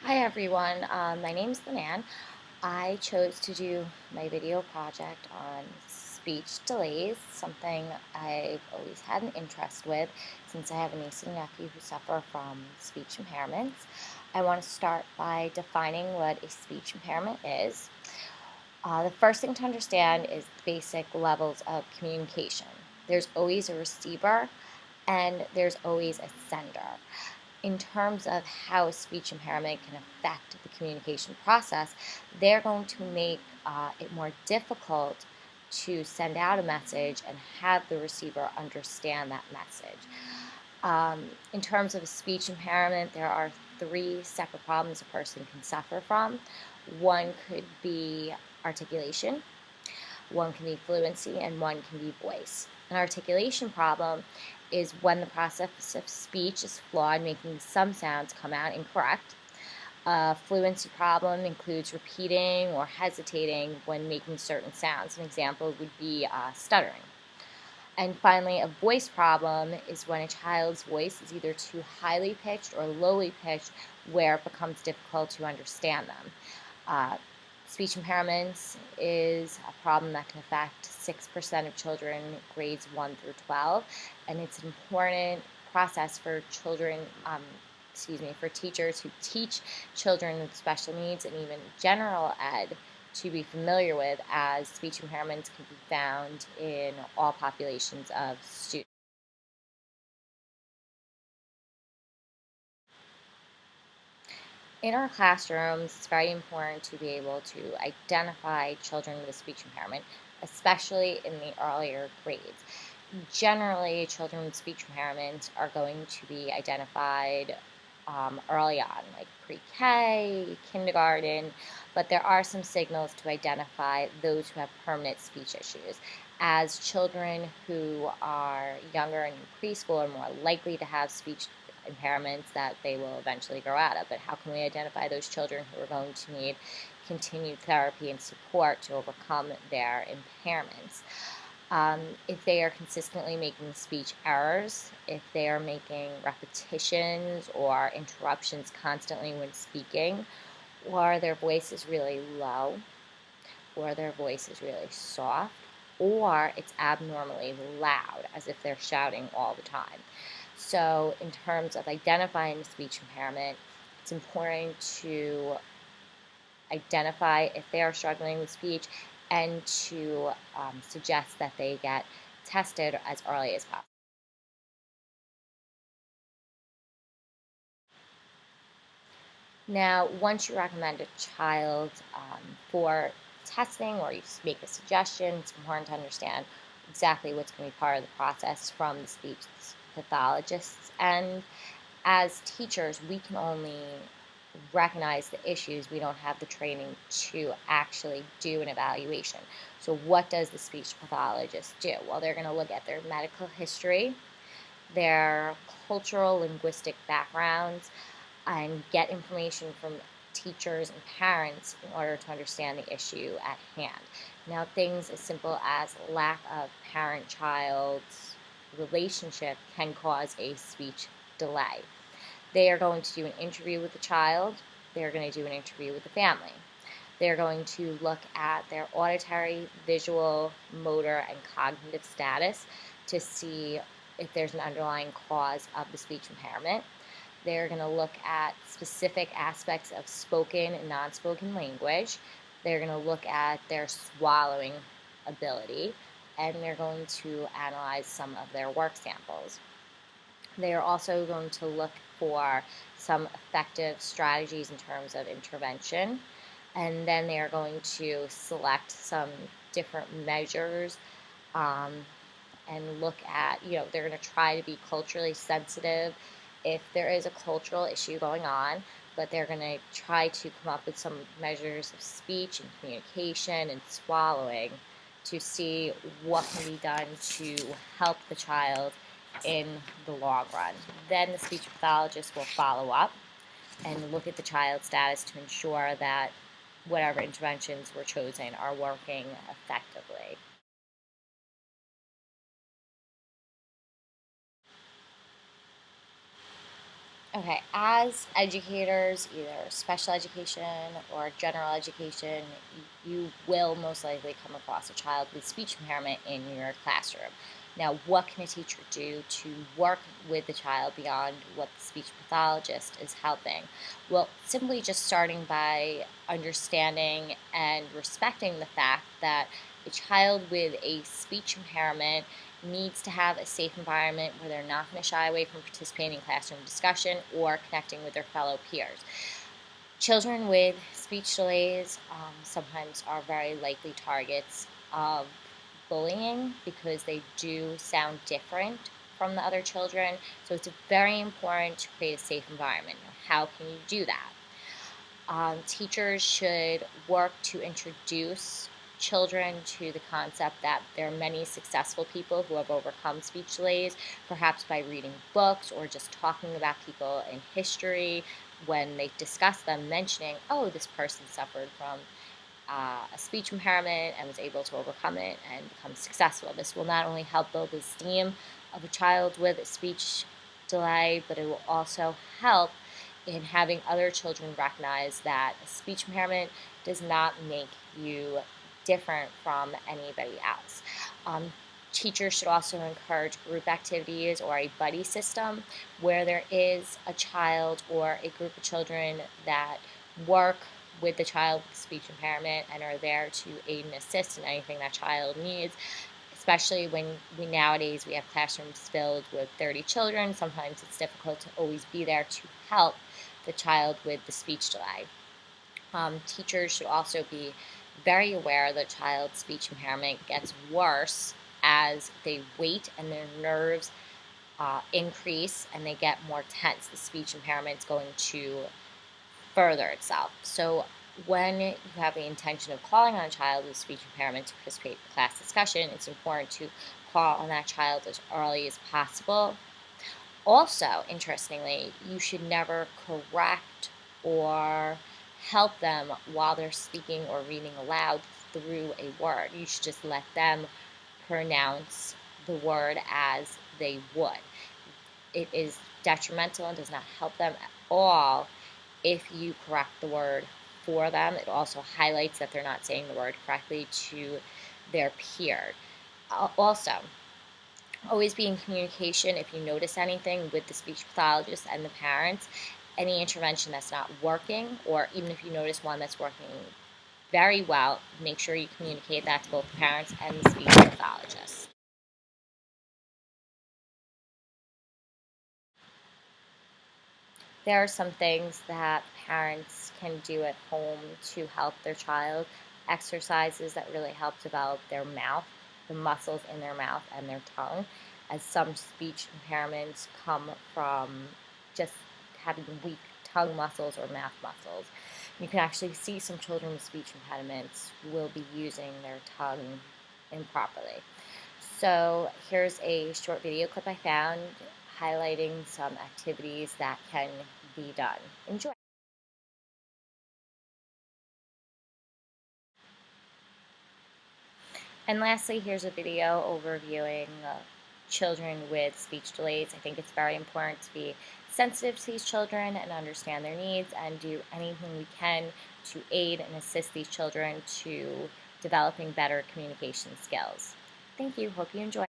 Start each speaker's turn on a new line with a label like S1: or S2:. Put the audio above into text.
S1: Hi everyone, my name's LynnAnn. I chose to do my video project on speech delays, something I've always had an interest with since I have a niece and nephew who suffer from speech impairments. I want to start by defining what a speech impairment is. The first thing to understand is the basic levels of communication. There's always a receiver and there's always a sender. In terms of how speech impairment can affect the communication process, they're going to make it more difficult to send out a message and have the receiver understand that message. In terms of speech impairment, there are three separate problems a person can suffer from. One could be articulation, one can be fluency, and one can be voice. An articulation problem is when the process of speech is flawed, making some sounds come out incorrect. A fluency problem includes repeating or hesitating when making certain sounds. An example would be stuttering. And finally, a voice problem is when a child's voice is either too highly pitched or lowly pitched, where it becomes difficult to understand them. Speech impairments is a problem that can affect 6% of children grades 1 through 12, and it's an important process for for teachers who teach children with special needs and even general ed to be familiar with, as speech impairments can be found in all populations of students. In our classrooms, it's very important to be able to identify children with a speech impairment, especially in the earlier grades. Generally, children with speech impairment are going to be identified early on, like pre-K, kindergarten, but there are some signals to identify those who have permanent speech issues, as children who are younger and in preschool are more likely to have speech impairments that they will eventually grow out of. But how can we identify those children who are going to need continued therapy and support to overcome their impairments? If they are consistently making speech errors, if they are making repetitions or interruptions constantly when speaking, or their voice is really low, or their voice is really soft, or it's abnormally loud, as if they're shouting all the time. So in terms of identifying speech impairment, it's important to identify if they are struggling with speech and to suggest that they get tested as early as possible. Now, once you recommend a child for testing or you make a suggestion, it's important to understand exactly what's going to be part of the process from the speech pathologist's end. As teachers, we can only recognize the issues. We don't have the training to actually do an evaluation. So what does the speech pathologist do? Well, they're going to look at their medical history, their cultural linguistic backgrounds, and get information from teachers and parents in order to understand the issue at hand. Now, things as simple as lack of parent-child relationship can cause a speech delay. They are going to do an interview with the child. They're going to do an interview with the family. They're going to look at their auditory, visual, motor, and cognitive status to see if there's an underlying cause of the speech impairment. They're going to look at specific aspects of spoken and non-spoken language. They're going to look at their swallowing ability, and they're going to analyze some of their work samples. They are also going to look for some effective strategies in terms of intervention, and then they are going to select some different measures and look at, they're going to try to be culturally sensitive if there is a cultural issue going on, but they're going to try to come up with some measures of speech and communication and swallowing to see what can be done to help the child in the long run. Then the speech pathologist will follow up and look at the child's status to ensure that whatever interventions were chosen are working effectively. Okay, as educators, either special education or general education, you will most likely come across a child with speech impairment in your classroom. Now, what can a teacher do to work with the child beyond what the speech pathologist is helping? Well, simply just starting by understanding and respecting the fact that a child with a speech impairment needs to have a safe environment where they're not going to shy away from participating in classroom discussion or connecting with their fellow peers. Children with speech delays sometimes are very likely targets of bullying because they do sound different from the other children. So it's very important to create a safe environment. How can you do that? Teachers should work to introduce children to the concept that there are many successful people who have overcome speech delays, perhaps by reading books or just talking about people in history when they discuss them, mentioning, oh, this person suffered from a speech impairment and was able to overcome it and become successful. This will not only help build the esteem of a child with a speech delay, but it will also help in having other children recognize that a speech impairment does not make you different from anybody else. Teachers should also encourage group activities or a buddy system where there is a child or a group of children that work with the child with speech impairment and are there to aid and assist in anything that child needs, especially when nowadays we have classrooms filled with 30 children. Sometimes it's difficult to always be there to help the child with the speech delay. Teachers should also be very aware that child's speech impairment gets worse as they wait and their nerves increase and they get more tense. The speech impairment is going to further itself. So when you have the intention of calling on a child with speech impairment to participate in class discussion, it's important to call on that child as early as possible. Also, interestingly, you should never correct or help them while they're speaking or reading aloud through a word. You should just let them pronounce the word as they would. It is detrimental and does not help them at all if you correct the word for them. It also highlights that they're not saying the word correctly to their peer. Also, always be in communication if you notice anything with the speech pathologist and the parents. Any intervention that's not working, or even if you notice one that's working very well, make sure you communicate that to both the parents and the speech pathologist. There are some things that parents can do at home to help their child. Exercises that really help develop their mouth, the muscles in their mouth and their tongue, as some speech impairments come from just having weak tongue muscles or mouth muscles. You can actually see some children with speech impediments will be using their tongue improperly. So here's a short video clip I found highlighting some activities that can be done. Enjoy. And lastly, here's a video overviewing children with speech delays. I think it's very important to be sensitive to these children and understand their needs and do anything we can to aid and assist these children to developing better communication skills. Thank you. Hope you enjoy.